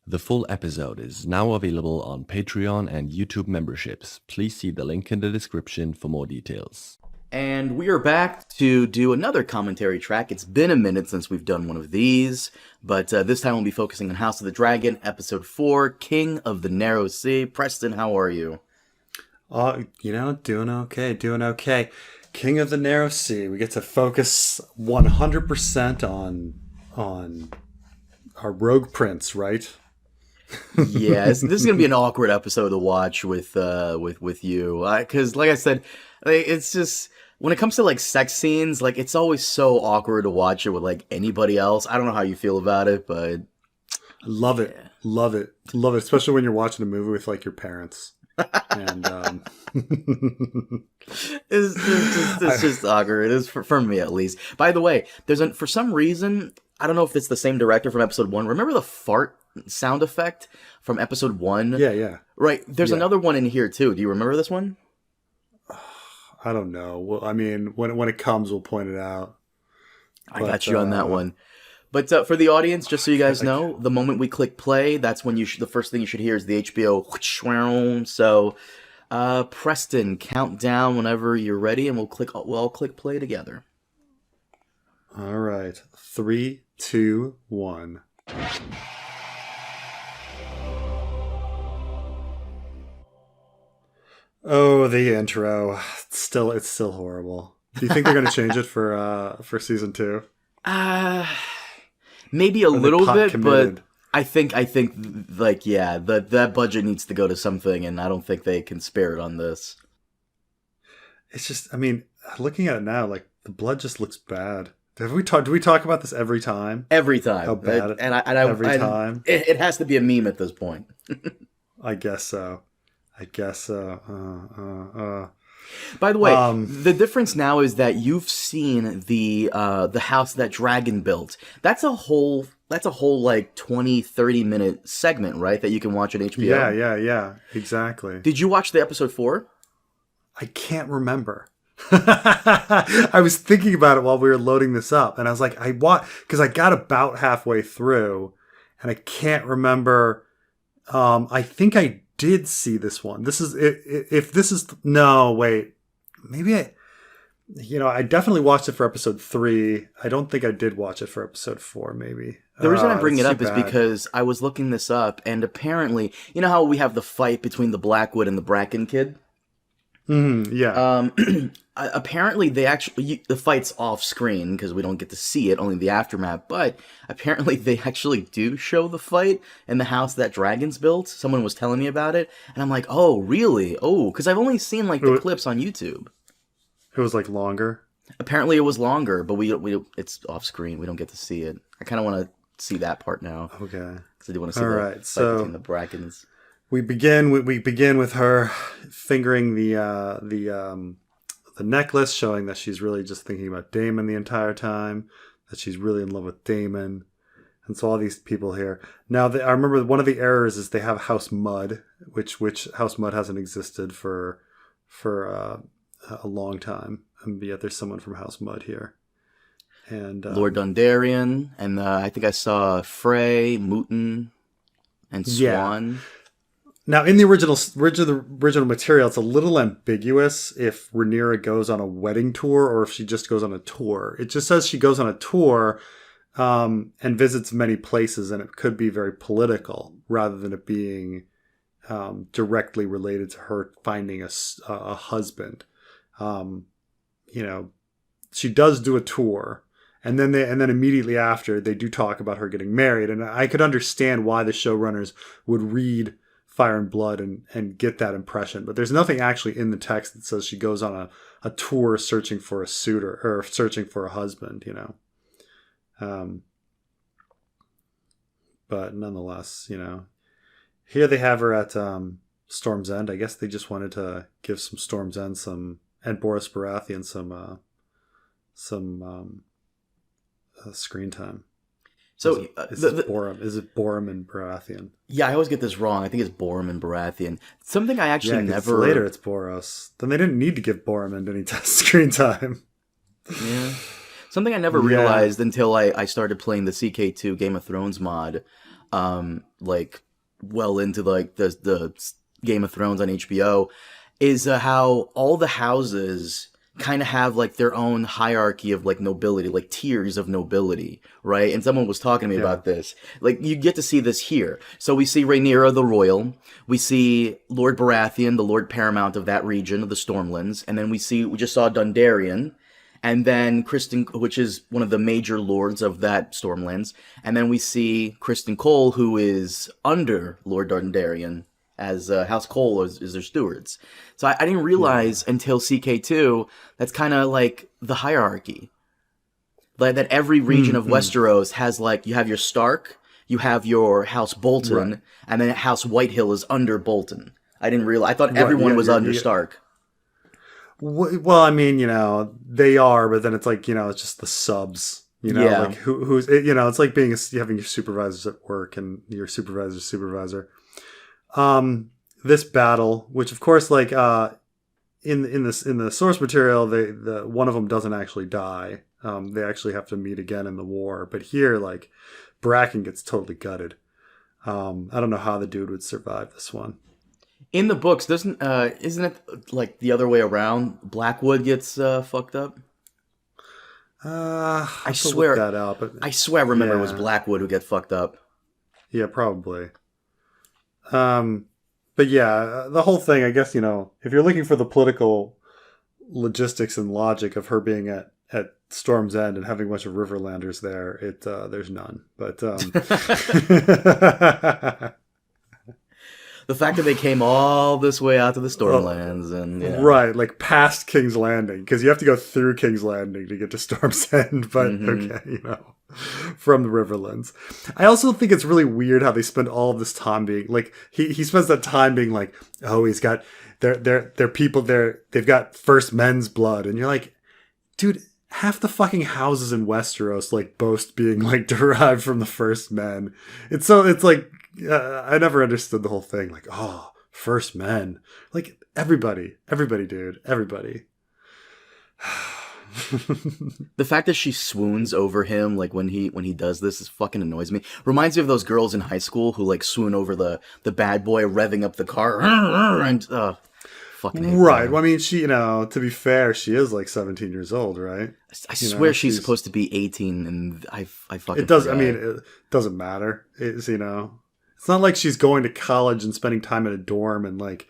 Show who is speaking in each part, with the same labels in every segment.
Speaker 1: The full episode is now available on Patreon and YouTube memberships. Please see the link in the description for more details.
Speaker 2: And we are back to do another commentary track. It's been a minute since we've done one of these, but this time we'll be focusing on House of the Dragon, Episode 4, King of the Narrow Sea. Preston, how are you?
Speaker 3: Doing okay. King of the Narrow Sea. We get to focus 100% on our rogue prince, right?
Speaker 2: Yeah, this is gonna be an awkward episode to watch with you, because like I said, it's just when it comes to like sex scenes, like it's always so awkward to watch it with like anybody else. I don't know how you feel about it, but
Speaker 3: love it, especially when you're watching a movie with like your parents. And
Speaker 2: it's just awkward. It is for me at least. By the way, for some reason, I don't know if it's the same director from episode 1. Remember the fart sound effect from episode 1?
Speaker 3: Yeah.
Speaker 2: Right. There's another one in here too. Do you remember this one?
Speaker 3: I don't know. Well, I mean, when it comes, we'll point it out.
Speaker 2: I got you on that one. But for the audience, just so you guys know, the moment we click play, that's when the first thing you should hear is the HBO. So, Preston, count down whenever you're ready, and we'll all click play together.
Speaker 3: All right, 3, 2, 1. Oh, the intro. It's still horrible. Do you think they're going to change it for season 2?
Speaker 2: Maybe a little bit,
Speaker 3: committed?
Speaker 2: But I think like that budget needs to go to something, and I don't think they can spare it on this.
Speaker 3: It's just, I mean, looking at it now, like the blood just looks bad. Do we talk about this every time?
Speaker 2: Every time.
Speaker 3: How bad?
Speaker 2: Every time. It has to be a meme at this point.
Speaker 3: I guess so.
Speaker 2: By the way, the difference now is that you've seen the house that Dragon built. That's a whole like 20-30 minute segment, right? That you can watch on HBO.
Speaker 3: Yeah, exactly.
Speaker 2: Did you watch the episode 4?
Speaker 3: I can't remember. I was thinking about it while we were loading this up, and I was like, because I got about halfway through, and I can't remember. I think I did see this one. This is if this is no wait, maybe I definitely watched it for episode 3. I don't think I did watch it for episode 4. Maybe
Speaker 2: the reason I bring it up is because I was looking this up, and apparently, you know how we have the fight between the Blackwood and the Bracken kid.
Speaker 3: Yeah.
Speaker 2: Apparently, the fight's off screen because we don't get to see it, only the aftermath. But apparently, they actually do show the fight in the house that Dragon's built. Someone was telling me about it, and I'm like, "Oh, really? Oh," because I've only seen like the clips on YouTube.
Speaker 3: It was like longer.
Speaker 2: Apparently, it was longer, but it's off screen. We don't get to see it. I kind of want to see that part now.
Speaker 3: Okay.
Speaker 2: Because I do want to see the fight between the Brackens.
Speaker 3: We begin with her fingering the necklace, showing that she's really just thinking about Daemon the entire time, that she's really in love with Daemon. And so all these people here. Now, I remember one of the errors is they have House Mud, which House Mud hasn't existed for a long time. And yet there's someone from House Mud here. And
Speaker 2: Lord Dondarrion, and I think I saw Frey, Mooten, and Swan.
Speaker 3: Yeah. Now, in the original material, it's a little ambiguous if Rhaenyra goes on a wedding tour or if she just goes on a tour. It just says she goes on a tour and visits many places, and it could be very political rather than it being directly related to her finding a husband. She does do a tour, and then immediately after they do talk about her getting married, and I could understand why the showrunners would read Fire and Blood and get that impression, but there's nothing actually in the text that says she goes on a tour searching for a suitor or searching for a husband, but nonetheless, here they have her at Storm's End. I guess they just wanted to give some Storm's End and Boris Baratheon some screen time.
Speaker 2: So
Speaker 3: is it Borum and Baratheon?
Speaker 2: Yeah, I always get this wrong. I think it's Borum and Baratheon. Something I actually never...
Speaker 3: later it's Boros. Then they didn't need to give Boromund any screen time.
Speaker 2: Yeah. Something I never realized until I started playing the CK2 Game of Thrones mod like well into like the Game of Thrones on HBO, is how all the houses kind of have like their own hierarchy of like nobility, like tiers of nobility, right? And someone was talking to me about this. Like you get to see this here. So we see Rhaenyra the Royal, we see Lord Baratheon, the Lord Paramount of that region of the Stormlands, and then we just saw Dondarrion, and then Kristen, which is one of the major lords of that Stormlands, and then we see Kristen Cole, who is under Lord Dondarrion, as House Cole is their stewards. So I didn't realize until CK2 that's kind of like the hierarchy. Like that every region of Westeros has like, you have your Stark, you have your House Bolton, and then House Whitehill is under Bolton. I didn't realize. I thought everyone was under Stark.
Speaker 3: Well, I mean, they are, but then it's like, it's just the subs. Like who's it's like having your supervisors at work and your supervisor's supervisor. This battle, which of course, like in the source material, the one of them doesn't actually die. They actually have to meet again in the war. But here, like, Bracken gets totally gutted. I don't know how the dude would survive this one.
Speaker 2: In the books, isn't it like the other way around? Blackwood gets fucked up.
Speaker 3: I swear that out, but
Speaker 2: I swear I remember it was Blackwood who got fucked up.
Speaker 3: Yeah, probably. But yeah, the whole thing, I guess, if you're looking for the political logistics and logic of her being at Storm's End and having a bunch of Riverlanders there, there's none. But
Speaker 2: the fact that they came all this way out to the Stormlands and
Speaker 3: right, like past King's Landing, because you have to go through King's Landing to get to Storm's End. But okay, from the Riverlands. I also think it's really weird how they spend all of this time being like he spends that time being like, oh, he's got their people there, they've got first men's blood, and you're like, dude, half the fucking houses in Westeros like boast being like derived from the first men. It's like I never understood the whole thing. Like, oh, first men, like everybody, dude, everybody.
Speaker 2: The fact that she swoons over him, like when he does this, is fucking annoys me. Reminds me of those girls in high school who like swoon over the bad boy revving up the car and fucking
Speaker 3: right. Well, I mean, she, to be fair, she is like 17 years old, right?
Speaker 2: I swear she's supposed to be 18, and I fucking.
Speaker 3: It does.
Speaker 2: Forgot.
Speaker 3: I mean, it doesn't matter. It's it's not like she's going to college and spending time in a dorm and like,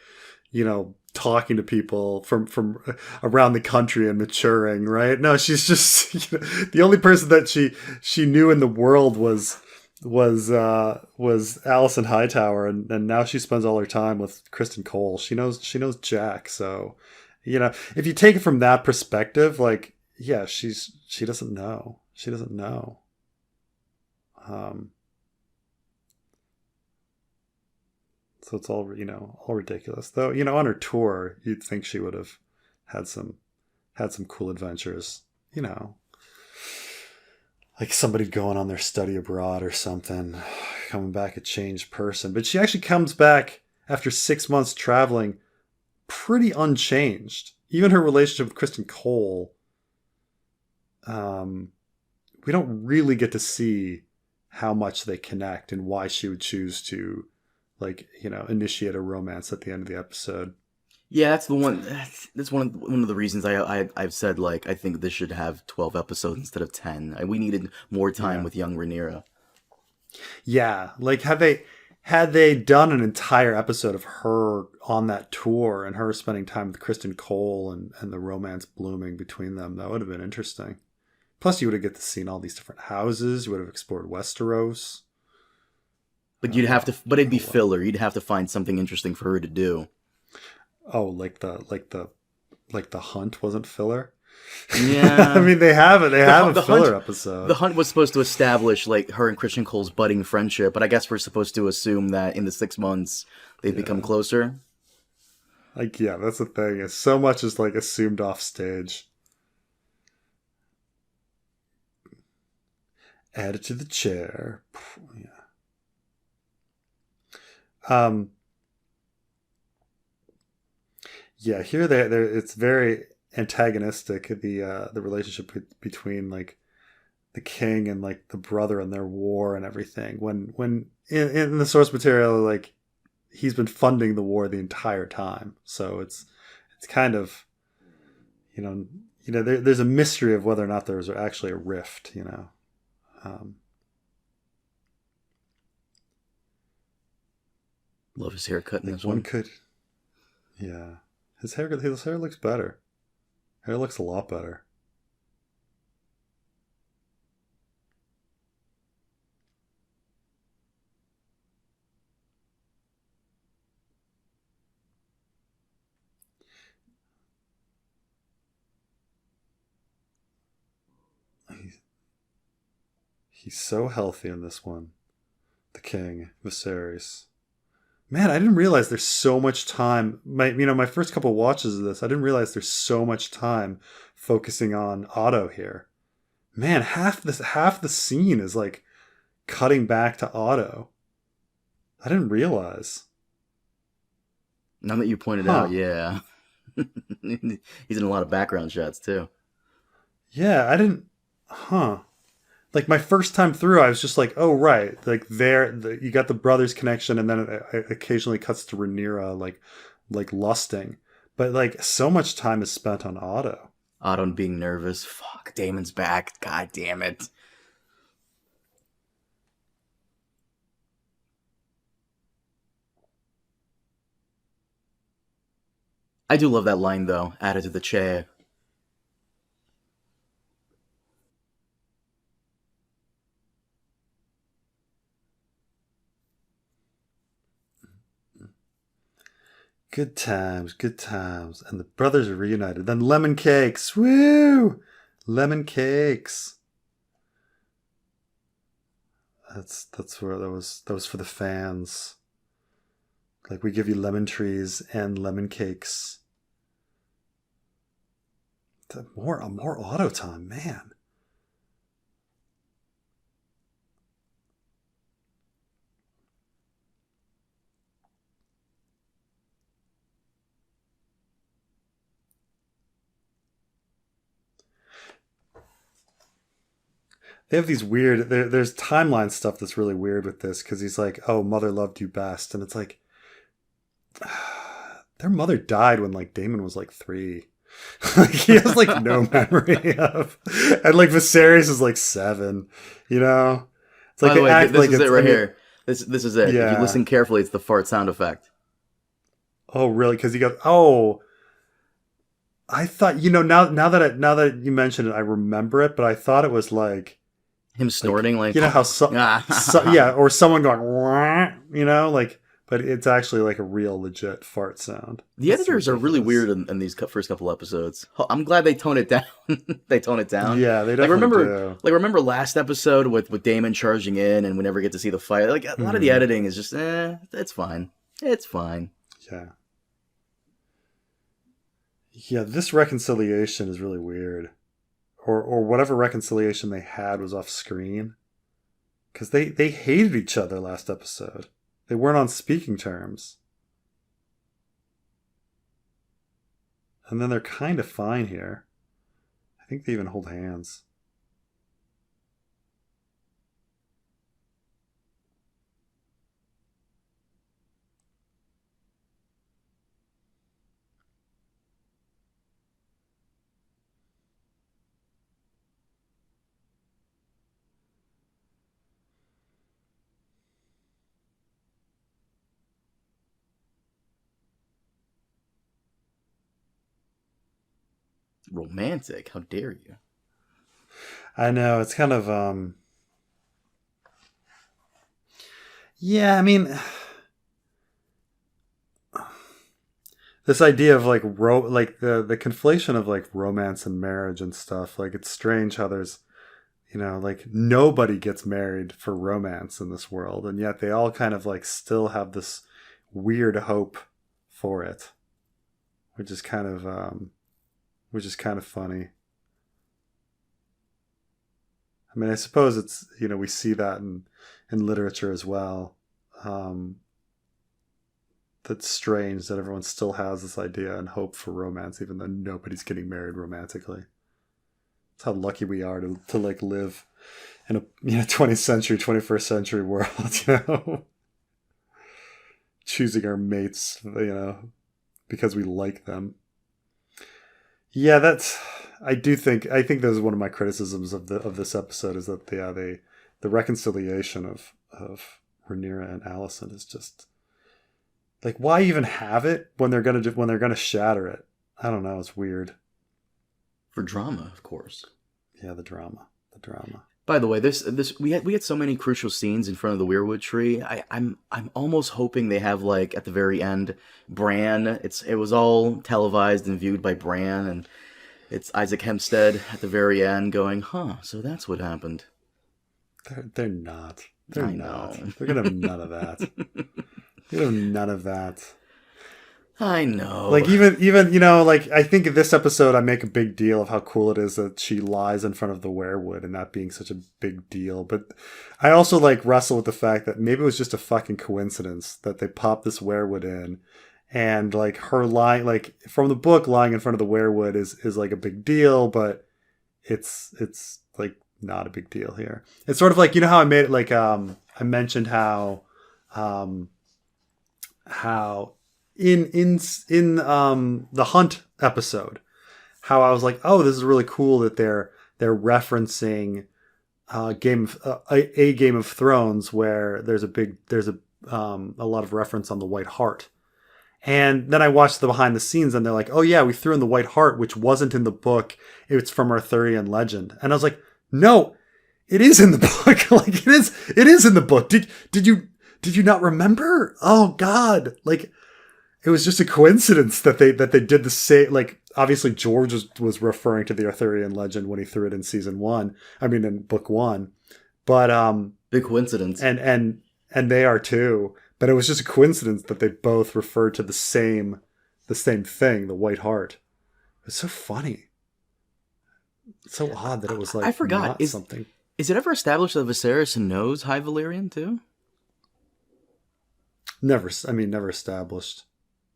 Speaker 3: talking to people from around the country and maturing, right? No, she's just the only person that she knew in the world was Alicent Hightower, and now she spends all her time with Kristen Cole. She knows Jack, so if you take it from that perspective, like, yeah, she doesn't know. She doesn't know. So it's all, all ridiculous. Though, on her tour, you'd think she would have had some cool adventures, like somebody going on their study abroad or something, coming back a changed person. But she actually comes back after 6 months traveling pretty unchanged. Even her relationship with Kristen Cole, we don't really get to see how much they connect and why she would choose to, like, initiate a romance at the end of the episode.
Speaker 2: Yeah, that's the one. That's one of the reasons I've said, like, I think this should have 12 episodes instead of 10. We needed more time with young Rhaenyra.
Speaker 3: Yeah, like had they done an entire episode of her on that tour and her spending time with Kristen Cole and the romance blooming between them, that would have been interesting. Plus, you would have get to see all these different houses. You would have explored Westeros.
Speaker 2: But but it'd be filler. You'd have to find something interesting for her to do.
Speaker 3: Oh, like the hunt wasn't filler?
Speaker 2: Yeah.
Speaker 3: I mean, they have it. They have a filler episode.
Speaker 2: The hunt was supposed to establish like her and Kristen Cole's budding friendship, but I guess we're supposed to assume that in the 6 months they've become closer.
Speaker 3: Like, yeah, that's the thing. Is so much is like assumed off stage. Add it to the chair. Yeah. Yeah, here it's very antagonistic, the relationship between like the king and like the brother and their war and everything. When in the source material, like he's been funding the war the entire time, so it's kind of there's a mystery of whether or not there was actually a rift.
Speaker 2: Love his haircut in
Speaker 3: Like
Speaker 2: this one.
Speaker 3: Yeah, his hair looks better. Hair looks a lot better. He's so healthy in this one. The king, Viserys. Man, I didn't realize there's so much time. My first couple watches of this, I didn't realize there's so much time focusing on Otto here. Man, half the scene is like cutting back to Otto. I didn't realize.
Speaker 2: Now that you pointed out, yeah. He's in a lot of background shots too.
Speaker 3: Yeah, I didn't. Like my first time through, I was just like, oh right, like you got the brothers connection, and then it occasionally cuts to Rhaenyra like lusting, but like so much time is spent on Otto.
Speaker 2: Otto being nervous. Fuck, Daemon's back. God damn it. I do love that line though, added to the chair.
Speaker 3: Good times, good times. And the brothers are reunited. Then lemon cakes. Woo! Lemon cakes. That's where that was for the fans. Like we give you lemon trees and lemon cakes. More Otto time, man. They have these weird. There's timeline stuff that's really weird with this because he's like, "Oh, mother loved you best," and it's like, their mother died when like Daemon was like 3. Like, he has like no memory of, and like Viserys is like 7. It's like
Speaker 2: By the way,
Speaker 3: act
Speaker 2: this
Speaker 3: like
Speaker 2: is
Speaker 3: it's
Speaker 2: it right here. This is it.
Speaker 3: Yeah.
Speaker 2: If you listen carefully, it's the fart sound effect.
Speaker 3: Oh, really? Because he goes, "Oh." I thought now that you mention it, I remember it, but I thought it was like.
Speaker 2: Him snorting like
Speaker 3: How or someone going, but it's actually like a real legit fart sound.
Speaker 2: The editors are really weird in these first couple episodes. I'm glad they tone it down. They tone it down.
Speaker 3: Yeah, they definitely do.
Speaker 2: Remember last episode with Daemon charging in and we never get to see the fight? Like a lot of the editing is just it's fine. It's fine.
Speaker 3: Yeah. Yeah, this reconciliation is really weird. Or whatever reconciliation they had was off screen. Because they hated each other last episode. They weren't on speaking terms. And then they're kind of fine here. I think they even hold hands.
Speaker 2: Romantic? How dare you?
Speaker 3: I know, it's kind of yeah, I mean, this idea of like the conflation of like romance and marriage and stuff, like it's strange how there's like nobody gets married for romance in this world, and yet they all kind of like still have this weird hope for it, which is kind of funny. I mean, I suppose it's, we see that in literature as well. That's strange that everyone still has this idea and hope for romance, even though nobody's getting married romantically. It's how lucky we are to like live in a 20th century, 21st century world, choosing our mates, because we like them. Yeah, I think that was one of my criticisms of this episode, is that the reconciliation of Rhaenyra and Alicent is just like, why even have it when they're gonna shatter it? I don't know. It's weird.
Speaker 2: For drama, of course.
Speaker 3: Yeah, the drama.
Speaker 2: By the way, we had so many crucial scenes in front of the weirwood tree. I'm almost hoping they have, like, at the very end, Bran. It was all televised and viewed by Bran, and it's Isaac Hempstead at the very end going, so that's what happened.
Speaker 3: They're not. They're
Speaker 2: I
Speaker 3: not.
Speaker 2: know.
Speaker 3: They're gonna have none of that. They're gonna have none of that.
Speaker 2: I know.
Speaker 3: Like, even like, I think in this episode I make a big deal of how cool it is that she lies in front of the weirwood and not being such a big deal. But I also, like, wrestle with the fact that maybe it was just a fucking coincidence that they popped this weirwood in, and, like, her lying, like, from the book, lying in front of the weirwood is like a big deal, but it's like not a big deal here. It's sort of like, how I made it, like, I mentioned how in the Hunt episode, how I was like, oh, this is really cool that they're referencing a Game of Thrones where there's a lot of reference on the White Hart. And then I watched the behind the scenes, and they're like, oh yeah, we threw in the White Hart, which wasn't in the book. It's from Arthurian legend. And I was like, no, it is in the book. Like, it is in the book. Did you not remember? Oh God. Like, it was just a coincidence that they did the same. Like, obviously George was referring to the Arthurian legend when he threw it in in book 1. But
Speaker 2: big coincidence.
Speaker 3: And they are too. But it was just a coincidence that they both referred to the same thing, the White Hart. It's so funny. It's so odd that it was like,
Speaker 2: I forgot.
Speaker 3: Something.
Speaker 2: Is it ever established that Viserys knows High Valyrian too?
Speaker 3: Never established.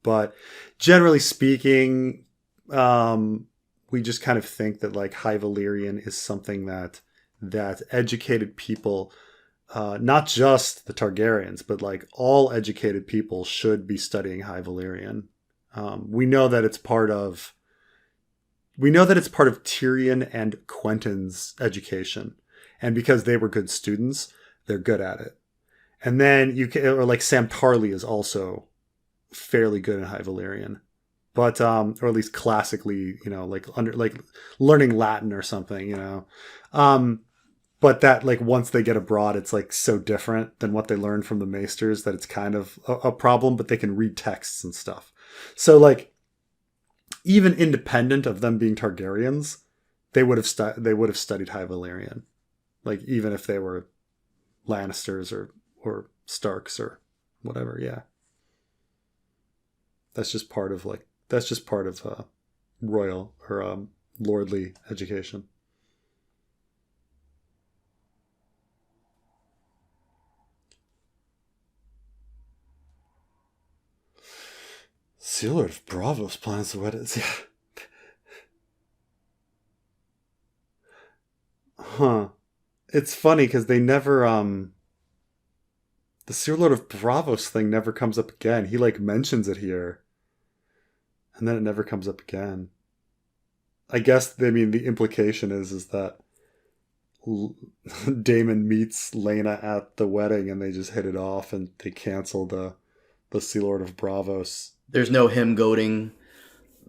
Speaker 3: But generally speaking, we just kind of think that, like, High Valyrian is something that educated people, not just the Targaryens, but, like, all educated people should be studying High Valyrian. We know that it's part of Tyrion and Quentin's education, and because they were good students, they're good at it. And then like, Sam Tarly is also fairly good in High Valyrian, but or at least classically, like learning Latin or something, but that, like, once they get abroad, it's, like, so different than what they learn from the maesters that it's kind of a problem. But they can read texts and stuff, so, like, even independent of them being Targaryens, they would have studied High Valyrian, like, even if they were Lannisters or Starks or whatever. Yeah. That's just part of royal or lordly education. Sea Lord of Braavos plans the weddings. Yeah. Huh. It's funny because they never the Sea Lord of Braavos thing never comes up again. He, like, mentions it here, and then it never comes up again. I guess, the implication is that Daemon meets Laena at the wedding, and they just hit it off, and they cancel the Sea Lord of Braavos. There's
Speaker 2: no him goading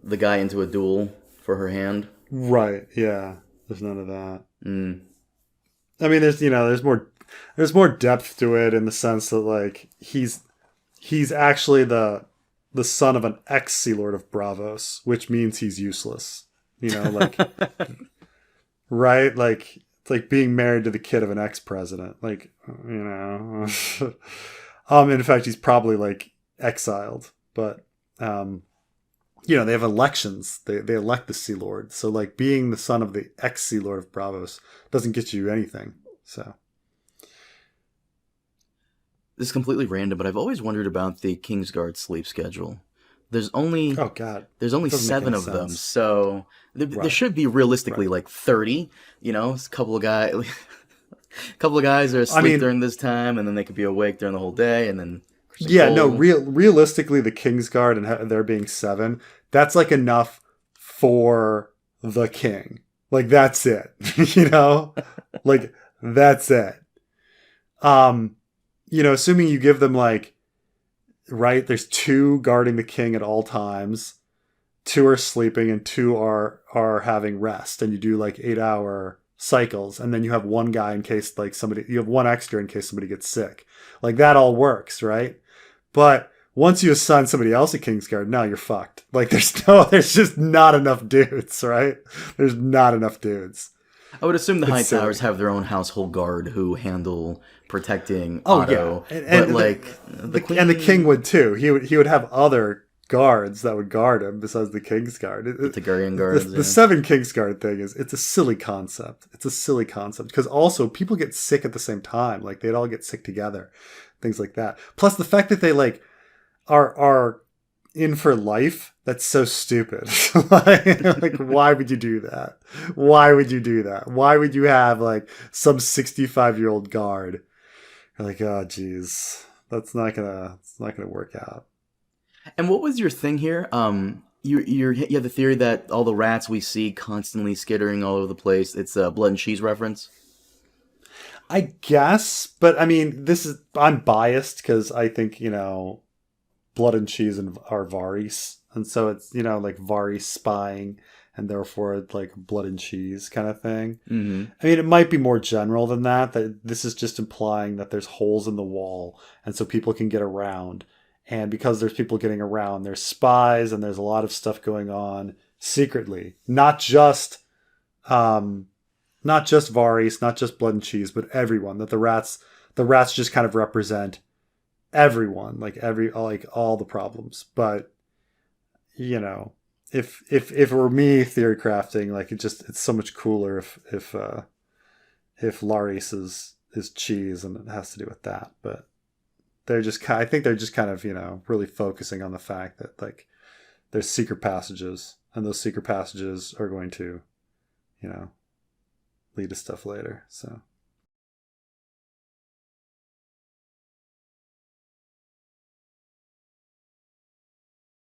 Speaker 2: the guy into a duel for her hand.
Speaker 3: Right, yeah. There's none of that. I mean, there's more depth to it, in the sense that, like, he's actually the son of an ex-Sea Lord of Braavos, which means he's useless. Like, right? Like, it's like being married to the kid of an ex-president. Like, in fact, he's probably, like, exiled. But, they have elections. They elect the Sea Lord. So, like, being the son of the ex-Sea Lord of Braavos doesn't get you anything. So,
Speaker 2: this is completely random, but I've always wondered about the Kingsguard sleep schedule. There's only 7 of them, so there should be realistically like 30. A couple of guys. A couple of guys are asleep
Speaker 3: mean-
Speaker 2: during this time, and then they could be awake during the whole day, and then
Speaker 3: Yeah, no, realistically, the Kingsguard and there being 7, that's like enough for the king. Like, that's it. You know? Like, that's it. You know, assuming you give them like, right, there's 2 guarding the king at all times, 2 are sleeping, and 2 are having rest, and you do like 8-hour cycles, and then you have 1 guy in case like you have 1 extra in case somebody gets sick. Like, that all works, right? But once you assign somebody else a Kingsguard, now you're fucked. Like, there's just not enough dudes, right? There's not enough dudes.
Speaker 2: I would assume the
Speaker 3: It's
Speaker 2: Hightowers
Speaker 3: silly.
Speaker 2: have their own household guard who handle protecting
Speaker 3: Oh,
Speaker 2: Otto.
Speaker 3: yeah.
Speaker 2: But
Speaker 3: And
Speaker 2: like
Speaker 3: the king would too. He would have other guards that would guard him besides the Kingsguard.
Speaker 2: the Targaryen guards.
Speaker 3: The 7 Kingsguard thing it's a silly concept. It's a silly concept because also people get sick at the same time. Like, they'd all get sick together, things like that. Plus the fact that they like are in for life. That's so stupid. like, why would you do that? Why would you do that? Why would you have like some 65-year-old guard? You're like, oh, geez, it's not gonna work out.
Speaker 2: And what was your thing here? You have the theory that all the rats we see constantly skittering all over the place. It's a blood and cheese reference.
Speaker 3: I guess, but I mean, I'm biased because I think, you know, blood and cheese are Varys, and so it's, you know, like Varys spying, and therefore it's like blood and cheese kind of thing.
Speaker 2: Mm-hmm.
Speaker 3: I mean, it might be more general than that. That this is just implying that there's holes in the wall, and so people can get around. And because there's people getting around, there's spies, and there's a lot of stuff going on secretly. Not just Varys, not just blood and cheese, but everyone. That the rats just kind of represent everyone, like all the problems. But, you know, if it were me theory crafting, like it's so much cooler if Larys is cheese and it has to do with that. But I think they're just kind of, you know, really focusing on the fact that like there's secret passages, and those secret passages are going to, you know, lead to stuff later. So